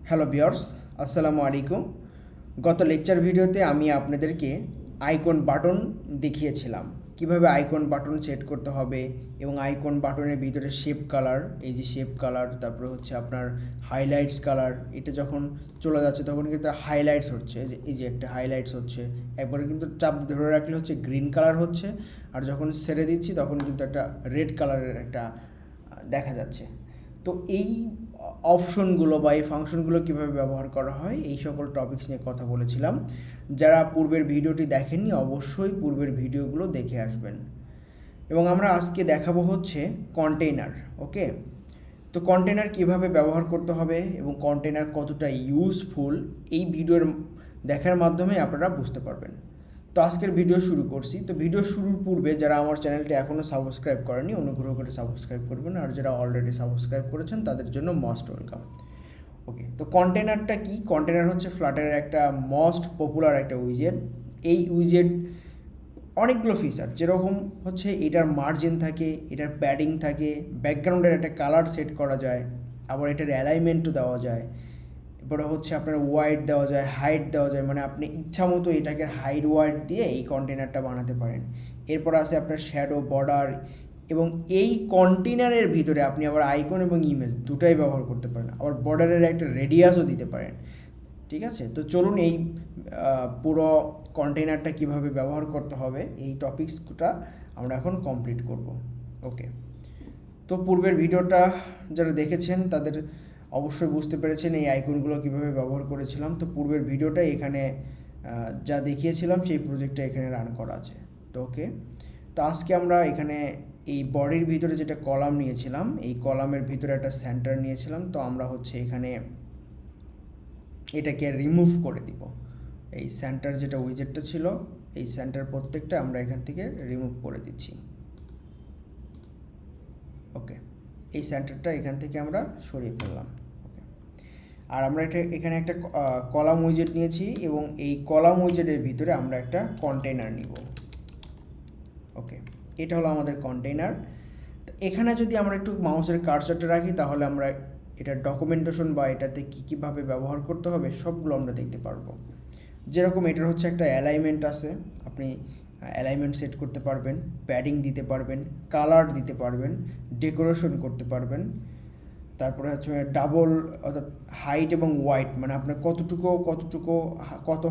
Hello viewers, আসসালামু আলাইকুম। গত লেকচার ভিডিওতে আমি আপনাদেরকে আইকন বাটন দেখিয়েছিলাম কিভাবে আইকন বাটন সেট করতে হবে এবং আইকন বাটনের ভিতরে শেপ কালার, এই যে শেপ কালার, তারপরে হচ্ছে আপনার হাইলাইটস কালার, এটা যখন চলে যাচ্ছে তখন কিন্তু হাইলাইটস হচ্ছে, এই যে একটা হাইলাইটস হচ্ছে, একবারে কিন্তু চাপ ধরে রাখলে হচ্ছে গ্রিন কালার হচ্ছে, আর যখন ছেড়ে দিচ্ছি তখন কিন্তু একটা রেড কালারের একটা দেখা যাচ্ছে। তো এই অপশনগুলো বা এই ফাংশনগুলো কীভাবে ব্যবহার করা হয় এই সকল টপিকস নিয়ে কথা বলেছিলাম। যারা পূর্বের ভিডিওটি দেখেননি অবশ্যই পূর্বের ভিডিওগুলো দেখে আসবেন। এবং আমরা আজকে দেখাবো হচ্ছে কন্টেইনার। ওকে, তো কন্টেইনার কীভাবে ব্যবহার করতে হবে এবং কন্টেইনার কতটা ইউজফুল এই ভিডিওর দেখার মাধ্যমে আপনারা বুঝতে পারবেন। তো আজকের ভিডিও শুরু করছি। তো ভিডিও শুরুর পূর্বে যারা আমার চ্যানেলটি এখনও সাবস্ক্রাইব করেনি অনুগ্রহ করে সাবস্ক্রাইব করবেন, আর যারা অলরেডি সাবস্ক্রাইব করেছেন তাদের জন্য মোস্ট ওয়েলকাম। ওকে, তো কন্টেইনারটা কি? কন্টেইনার হচ্ছে ফ্লাটারের একটা মোস্ট পপুলার একটা উইজেট। এই উইজেট অনেকগুলো ফিচার, যেরকম হচ্ছে এটার মার্জিন থাকে, এটার প্যাডিং থাকে, ব্যাকগ্রাউন্ডের একটা কালার সেট করা যায়, আবার এটার অ্যালাইনমেন্টও দেওয়া যায়, এরপরে হচ্ছে আপনার ওয়াইড দেওয়া যায়, হাইট দেওয়া যায়, মানে আপনি ইচ্ছা মতো এটাকে হাইট ওয়াইড দিয়ে এই কন্টেইনারটা বানাতে পারেন। এরপর আছে আপনার শ্যাডো, বর্ডার, এবং এই কন্টেইনারের ভিতরে আপনি আবার আইকন এবং ইমেজ দুটাই ব্যবহার করতে পারেন, আবার বর্ডারের একটা রেডিয়াসও দিতে পারেন। ঠিক আছে, তো চলুন এই পুরো কন্টেইনারটা কিভাবে ব্যবহার করতে হবে এই টপিকসটা আমরা এখন কমপ্লিট করব। ওকে, তো পূর্বের ভিডিওটা যারা দেখেছেন তাদের অবশ্যই বুঝতে পেরেছেন এই আইকনগুলো কীভাবে ব্যবহার করেছিলাম। তো পূর্বের ভিডিওটা এখানে যা দেখিয়েছিলাম সেই প্রজেক্টটা এখানে রান করা আছে। তো ওকে, তো আজকে আমরা এখানে এই বডির ভিতরে যেটা কলাম নিয়েছিলাম, এই কলামের ভিতরে একটা সেন্টার নিয়েছিলাম, তো আমরা হচ্ছে এখানে এটাকে রিমুভ করে দিব। এই সেন্টার যেটা উইজেটটা ছিল, এই সেন্টার প্রত্যেকটা আমরা এখান থেকে রিমুভ করে দিচ্ছি। ওকে, এই সেন্টারটা এখান থেকে আমরা সরিয়ে ফেললাম। ওকে, আর আমরা এখানে একটা কলাম উইজেট নিয়েছি এবং এই কলাম উইজেটের ভিতরে আমরা একটা কন্টেইনার নিব। ওকে, এটা হলো আমাদের কন্টেইনার। তো এখানে যদি আমরা একটু মাউসের কার্সারটা রাখি তাহলে আমরা এটার ডকুমেন্টেশন বা এটাতে কীভাবে ব্যবহার করতে হবে সবগুলো আমরা দেখতে পারবো। যেরকম এটার হচ্ছে একটা অ্যালাইনমেন্ট আছে, আপনি অ্যালাইনমেন্ট সেট করতে পারবেন, প্যাডিং দিতে পারবেন, কালার দিতে পারবেন, ডেকোরেশন করতে পারবেন, তারপরে হচ্ছে ডাবল অর্থাৎ হাইট এবং ওয়াইড, মানে আপনার কত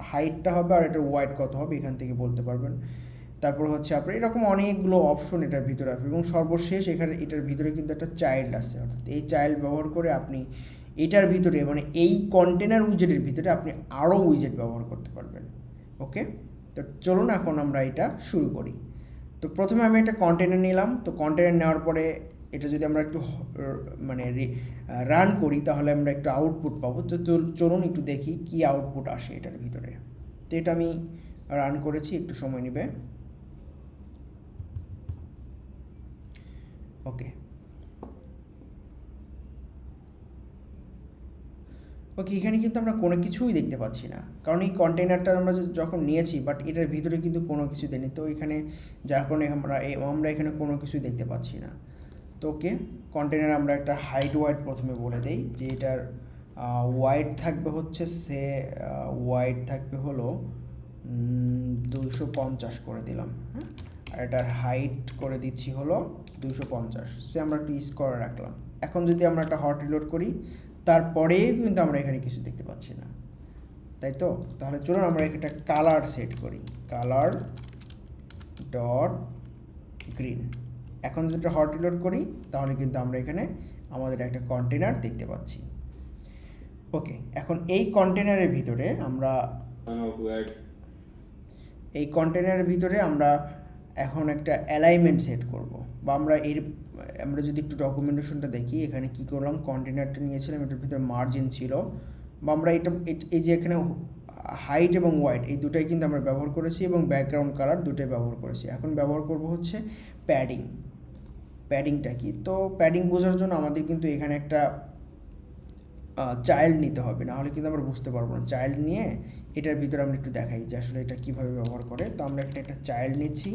হাইটটা হবে আর এটার ওয়াইড কত হবে এখান থেকে বলতে পারবেন। তারপর হচ্ছে আপনার এরকম অনেকগুলো অপশন এটার ভিতরে আছে, এবং সর্বশেষ এটার ভিতরে কিন্তু একটা চাইল্ড আছে, অর্থাৎ এই চাইল্ড ব্যবহার করে আপনি এটার ভিতরে মানে এই কন্টেনার উইজেটের ভিতরে আপনি আরও উইজেট ব্যবহার করতে পারবেন। ওকে, তো চলুন এখন আমরা এটা শুরু করি। তো প্রথমে আমি একটা কন্টেনার নিলাম। তো কন্টেনার নেওয়ার পরে এটা যদি আমরা একটু মানে রান করি তাহলে আমরা একটু আউটপুট পাবো। তো চলুন একটু দেখি কি আউটপুট আসে এটার ভিতরে। তো এটা আমি রান করেছি, একটু সময় নেবে। ওকে, এখানে কিন্তু আমরা কোনো কিছুই দেখতে পাচ্ছি না, কারণ এই কন্টেইনারটা আমরা যখন নিয়েছি বাট এটার ভিতরে কিন্তু কোনো কিছু দেয়নি। তো এখানে যার কারণে আমরা এখানে কোনো কিছুই দেখতে পাচ্ছি না। তো ওকে, কন্টেইনার আমরা একটা হাইট ওয়াইড প্রথমে বলে দেই যে এটার ওয়াইড থাকবে হচ্ছে ওয়াইড থাকবে হলো 250 করে দিলাম, হ্যাঁ, আর এটার হাইট করে দিচ্ছি হলো 250, সে আমরা একটু স্কোয়ার রাখলাম। এখন যদি আমরা একটা হট রিলোড করি তারপরেও কিন্তু আমরা এখানে কিছু দেখতে পাচ্ছি না, তাই তো? তাহলে চলুন আমরা একটা কালার সেট করি, কালার ডট গ্রিন। এখন যদি একটা হট রিলোড করি তাহলে কিন্তু আমরা এখানে আমাদের একটা কন্টেইনার দেখতে পাচ্ছি। ওকে, এখন এই কন্টেইনারের ভিতরে আমরা এখন একটা অ্যালাইনমেন্ট সেট করব, বা আমরা যদি একটু ডকুমেন্টেশনটা দেখি এখানে কি করলাম। কন্টেইনারটা নিয়েছিলাম, এটার ভিতরে মার্জিন ছিল, বা আমরা এই যে এখানে হাইট এবং ওয়াইড এই দুটাই কিন্তু আমরা ব্যবহার করেছি, এবং ব্যাকগ্রাউন্ড কালার দুটাই ব্যবহার করেছি। এখন ব্যবহার করব হচ্ছে প্যাডিংটা কি? তো প্যাডিং বোঝার জন্য আমাদের কিন্তু এখানে একটা চাইল্ড নিতে হবে, না হলে কিন্তু আমরা বুঝতে পারবো না। চাইল্ড নিয়ে এটার ভিতরে আমরা একটু দেখাই যে আসলে এটা কীভাবে ব্যবহার করে। তো আমরা এখানে একটা চাইল্ড নিচ্ছি,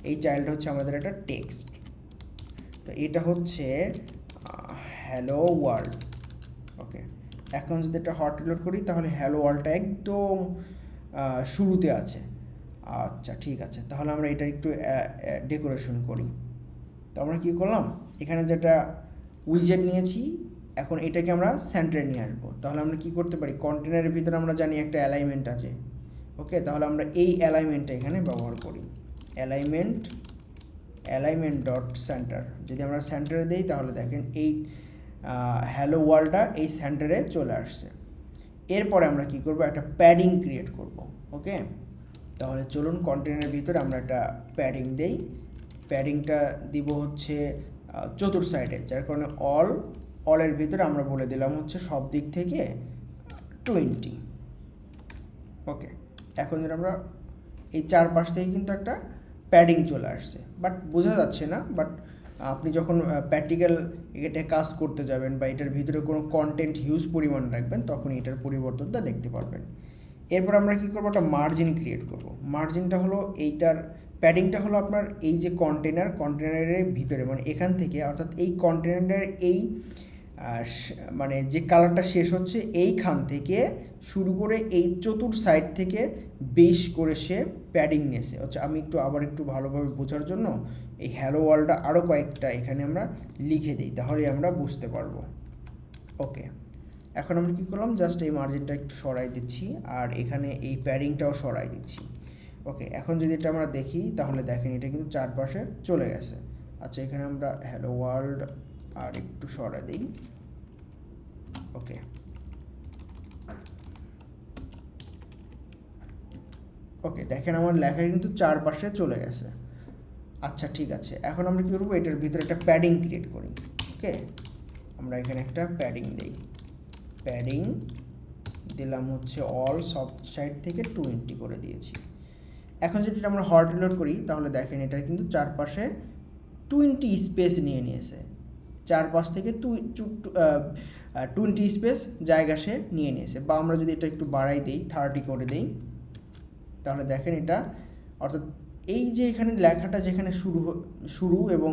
এই চাইল্ডটা হচ্ছে আমাদের একটা টেক্সট। তো এটা হচ্ছে হ্যালো ওয়ার্ল্ড। ওকে, এখন যদি এটা হট রিলোড করি তাহলে হ্যালো ওয়ার্ল্ডটা একদম শুরুতে আছে। আচ্ছা ঠিক আছে, তাহলে আমরা এটা একটু ডেকোরেশন করি। তো আমরা কী করলাম, এখানে যেটা উইজেট নিয়েছি, এখন এটাকে আমরা সেন্টারে নিয়ে আসবো। তাহলে আমরা কি করতে পারি, কন্টেনারের ভিতরে আমরা জানি একটা অ্যালাইনমেন্ট আছে। ওকে, তাহলে আমরা এই অ্যালাইনমেন্টটা এখানে ব্যবহার করি। অ্যালাইনমেন্ট ডট সেন্টার যদি আমরা সেন্টারে দিই তাহলে দেখেন এই হ্যালো ওয়ার্ল্ডটা এই সেন্টারে চলে আসছে। এরপরে আমরা কি করব, একটা প্যাডিং ক্রিয়েট করব। ওকে, তাহলে চলুন কন্টেনারের ভিতরে আমরা একটা প্যাডিং দেই। প্যাডিংটা দিব হচ্ছে চতুর সাইডে, যার কারণে অলের ভিতরে আমরা বলে দিলাম হচ্ছে সব দিক থেকে 20। ওকে, এখন যদি আমরা এই চারপাশ থেকে কিন্তু একটা প্যাডিং চলে আসছে, বাট বোঝা যাচ্ছে না। বাট আপনি যখন প্র্যাকটিক্যাল এটা কাজ করতে যাবেন বা এটার ভিতরে কোনো কন্টেন্ট হিউজ পরিমাণ রাখবেন, তখন এটার পরিবর্তনটা দেখতে পারবেন। এরপর আমরা কী করবো, একটা মার্জিন ক্রিয়েট করব। মার্জিনটা হলো এইটার, প্যাডিংটা হলো আপনার এই যে কন্টেনারের ভিতরে, মানে এখান থেকে, অর্থাৎ এই কন্টেনারের এই মানে যে কালারটা শেষ হচ্ছে এইখান থেকে শুরু করে এই চতুর সাইড থেকে বেশ করে সে প্যাডিং নিয়েছে। হচ্ছে আমি আবার একটু ভালোভাবে বোঝার জন্য এই হ্যালো ওয়ার্ল্ডটা আরও কয়েকটা এখানে আমরা লিখে দিই, তাহলে আমরা বুঝতে পারবো। ওকে, এখন আমরা কী করলাম, জাস্ট এই মার্জিনটা একটু সরাই দিচ্ছি আর এখানে এই প্যাডিংটাও সরাই দিচ্ছি। ওকে, এখন যদি এটা আমরা দেখি তাহলে দেখেন এটা কিন্তু চারপাশে চলে গেছে। আচ্ছা, এখানে আমরা হ্যালো ওয়ার্ল্ড আর একটু সরাই দিই। ওকে, ওকে, দেখেন আমার লেখা কিন্তু চারপাশে চলে গেছে। আচ্ছা ঠিক আছে, এখন আমরা কী করবো, এটার ভিতরে একটা প্যাডিং ক্রিয়েট করি। ওকে, আমরা এখানে একটা প্যাডিং দিই। প্যাডিং দিলাম হচ্ছে অল সব সাইড থেকে 20 করে দিয়েছি। এখন যদি আমরা হট রিলোড করি তাহলে দেখেন এটা কিন্তু চারপাশে 20 স্পেস নিয়ে নিয়েছে। চারপাশ থেকে 20 স্পেস জায়গা সে নিয়ে নিয়েছে। বা আমরা যদি এটা একটু বাড়াই দিই, 30 করে দিই, তাহলে দেখেন এটা, অর্থাৎ এই যে এখানে লেখাটা যেখানে শুরু এবং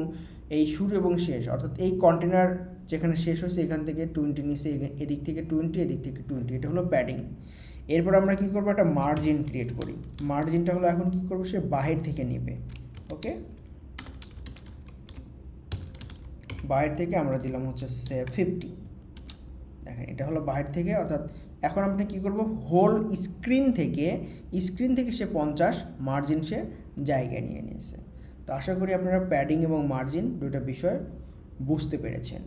এই শুরু এবং শেষ, অর্থাৎ এই কন্টেনার যেখানে শেষ হয়েছে এখান থেকে 20 নিচে, এদিক থেকে 20, এদিক থেকে 20, এটা হলো প্যাডিং। এরপর আমরা কী করবো, একটা মার্জিন ক্রিয়েট করি। মার্জিনটা হলো এখন কী করবো, সে বাহির থেকে নেবে। ওকে, বাহির থেকে আমরা দিলাম হচ্ছে 50। দেখেন এটা হলো বাহির থেকে, অর্থাৎ এখন আপনি কী করবো, হোল স্ক্রিন থেকে সে 50 মার্জিন সে জায়গায় নিয়ে নিয়েছে। তো আশা করি আপনারা প্যাডিং এবং মার্জিন দুটো বিষয় বুঝতে পেরেছেন।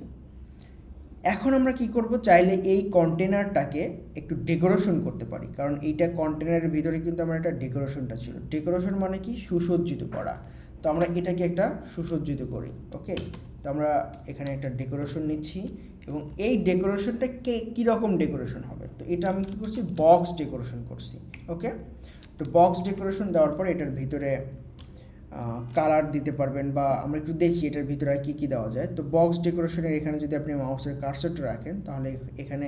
এখন আমরা কি করব, চাইলে এই কন্টেনারটাকে একটু ডেকোরেশন করতে পারি, কারণ এইটা কন্টেনারের ভিতরে কিন্তু আমার একটা ডেকোরেশনটা ছিল। ডেকোরেশন মানে কি, সুসজ্জিত করা। তো আমরা এটাকে একটা সুসজ্জিত করি। ওকে, তো আমরা এখানে একটা ডেকোরেশন নিচ্ছি এবং এই ডেকোরেশনটা কীরকম ডেকোরেশন হবে, তো এটা আমি কী করছি, বক্স ডেকোরেশন করছি। ওকে, তো বক্স ডেকোরেশন দেওয়ার পর এটার ভিতরে কালার দিতে পারবেন, বা আমরা একটু দেখি এটার ভিতরে কী কী দেওয়া যায়। তো বক্স ডেকোরেশনের এখানে যদি আপনি মাউসের কার্সরটা রাখেন তাহলে এখানে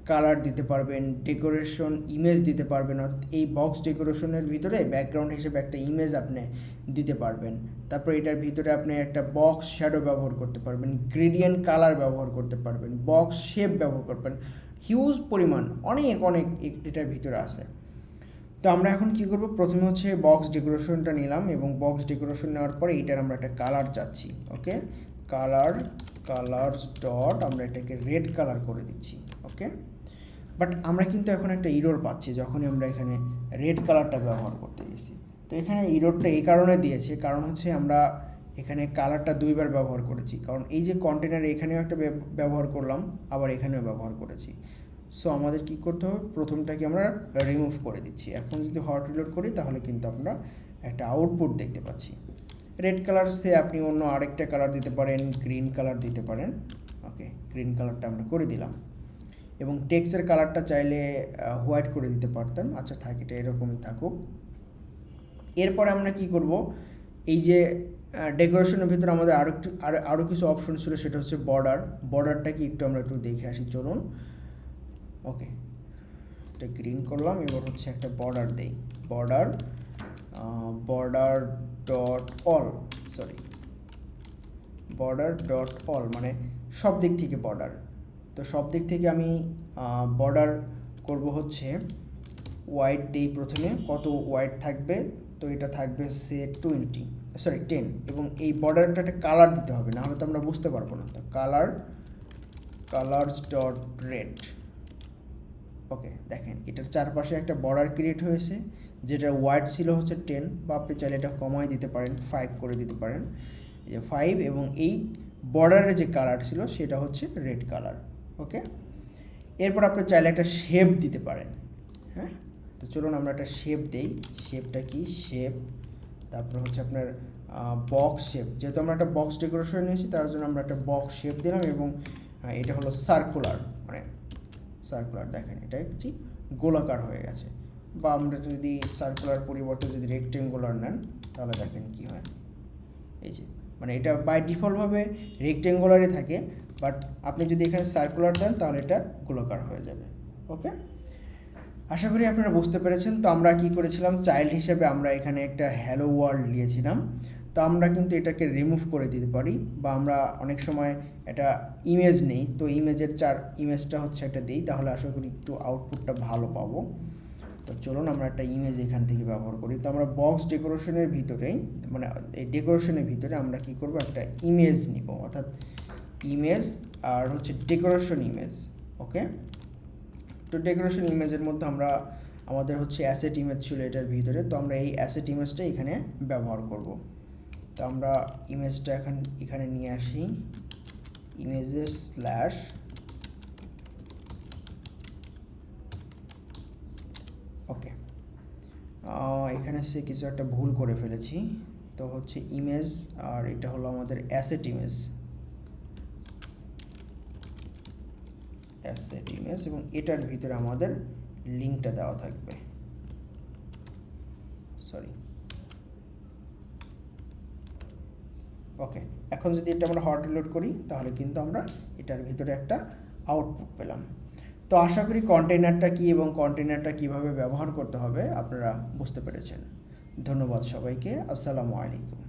কালার দিতে পারবেন, ডেকোরেশন ইমেজ দিতে পারবেন। অর্থাৎ এই বক্স ডেকোরেশনের ভিতরে ব্যাকগ্রাউন্ড হিসেবে একটা ইমেজ আপনি দিতে পারবেন। তারপর এটার ভিতরে আপনি একটা বক্স শ্যাডো ব্যবহার করতে পারবেন, গ্রেডিয়েন্ট কালার ব্যবহার করতে পারবেন, বক্স শেপ ব্যবহার করবেন। হিউজ পরিমাণ অনেক এটার ভিতরে আছে। তো আমরা এখন কী করব, প্রথমে হচ্ছে বক্স ডেকোরেশনটা নিলাম এবং বক্স ডেকোরেশন নেওয়ার পরে এইটার আমরা একটা কালার চাচ্ছি। ওকে, কালার্স ডট আমরা এটাকে রেড কালার করে দিচ্ছি। ওকে, বাট আমরা কিন্তু এখন একটা ইরোর পাচ্ছি যখনই আমরা এখানে রেড কালারটা ব্যবহার করতে গেছি। তো এখানে ইরোরটা এই কারণে দিয়েছে, কারণ হচ্ছে আমরা এখানে কালারটা দুইবার ব্যবহার করেছি, কারণ এই যে কন্টেনার এখানেও একটা ব্যবহার করলাম, আবার এখানেও ব্যবহার করেছি। সো আমাদের কী করতে হবে, প্রথমটাকে আমরা রিমুভ করে দিচ্ছি। এখন যদি হট রিলোড করি তাহলে কিন্তু আমরা একটা আউটপুট দেখতে পাচ্ছি। রেড কালার সে আপনি অন্য আরেকটা কালার দিতে পারেন, গ্রিন কালার দিতে পারেন। ওকে, গ্রিন কালারটা আমরা করে দিলাম এবং টেক্সটের কালারটা চাইলে হোয়াইট করে দিতে পারতেন। আচ্ছা থাক, এটা এরকমই থাকুক। এরপরে আমরা কি করব, এই যে ডেকোরেশনের ভিতরে আমাদের আরও কিছু অপশন ছিল, সেটা হচ্ছে বর্ডারটা কি আমরা একটু দেখে আসি, চলুন। ওকে, এটা গ্রিন করলাম, এবার হচ্ছে একটা বর্ডার দেই। বর্ডার ডট অল মানে সব দিক থেকে বর্ডার। তো সব দিক থেকে আমি বর্ডার করব হচ্ছে ওয়াইড দিই প্রথমে, কত ওয়াইড থাকবে, তো এটা থাকবে সে 10 এবং এই বর্ডারটা একটা কালার দিতে হবে, না হলে তো আমরা বুঝতে পারবো না। তো কালার্স ডট রেড। ওকে, দেখেন এটার চারপাশে একটা বর্ডার ক্রিয়েট হয়েছে, যেটা ওয়াইড ছিল হচ্ছে 10, বা আপনি চাইলে এটা কমাই দিতে পারেন, 5 করে দিতে পারেন। এই যে 5 এবং এই বর্ডারের যে কালার ছিল সেটা হচ্ছে রেড কালার। ওকে, এরপর আপনি চাইলে একটা শেপ দিতে পারেন। হ্যাঁ, তো চলুন আমরা একটা শেপ দেই। শেপটা কি? শেপ, তারপর হচ্ছে আপনার বক্স শেপ। যেহেতু আমরা একটা বক্স ডেকোরেশন নিয়েছি, তার জন্য আমরা একটা বক্স শেপ দিলাম, এবং এটা হলো সার্কুলার, মানে সার্কুলার। দেখেন এটা একটি গোলাকার হয়ে গেছে। বা আমরা যদি সার্কুলার পরিবর্তে যদি রেক্টেঙ্গুলার নেন, তাহলে দেখেন কি হয়। এই যে, মানে এটা বাই ডিফল্টভাবে রেক্টেঙ্গুলারই থাকে, বাট আপনি যদি এখানে সার্কুলার দেন তাহলে এটা গোলাকার হয়ে যাবে। ওকে, আশা করি আপনারা বুঝতে পেরেছেন। তো আমরা কি করেছিলাম, চাইল্ড হিসেবে আমরা এখানে একটা হ্যালো ওয়ার্ল্ড নিয়েছিলাম। তো আমরা কিন্তু এটাকে রিমুভ করে দিতে পারি, বা আমরা অনেক সময় এটা ইমেজ নেই, তো ইমেজের ইমেজটা হচ্ছে একটা দিই, তাহলে আশা করি একটু আউটপুটটা ভালো পাবো। তো চলুন আমরা একটা ইমেজ এখান থেকে ব্যবহার করি। তো আমরা বক্স ডেকোরেশনের ভিতরেই, মানে এই ডেকোরেশনের ভিতরে আমরা কি করব, একটা ইমেজ নিব, অর্থাৎ ইমেজ আর হচ্ছে ডেকোরেশন ইমেজ। ওকে, তো ডেকোরেশন ইমেজের মধ্যে আমাদের হচ্ছে অ্যাসেট ইমেজ ছিল এটার ভিতরে, তো আমরা এই অ্যাসেট ইমেজটা এখানে ব্যবহার করব। তো আমরা ইমেজটা এখানে নিয়ে আসি, ইমেজের স্ল্যাশ, ওকে, এখানে সে কিছু একটা ভুল করে ফেলেছি। তো হচ্ছে ইমেজ, আর এটা হলো আমাদের অ্যাসেট ইমেজ, এবং এটার ভিতরে আমাদের লিঙ্কটা দেওয়া থাকবে। সরি, ওকে, এখন যদি এটা আমরা হট রিলোড করি, তাহলে কিন্তু আমরা এটার ভিতরে একটা আউটপুট পেলাম। তো আশা করি কন্টেইনারটা কি এবং কন্টেইনারটা কিভাবে ব্যবহার করতে হবে আপনারা বুঝতে পেরেছেন। ধন্যবাদ সবাইকে। আসসালামু আলাইকুম।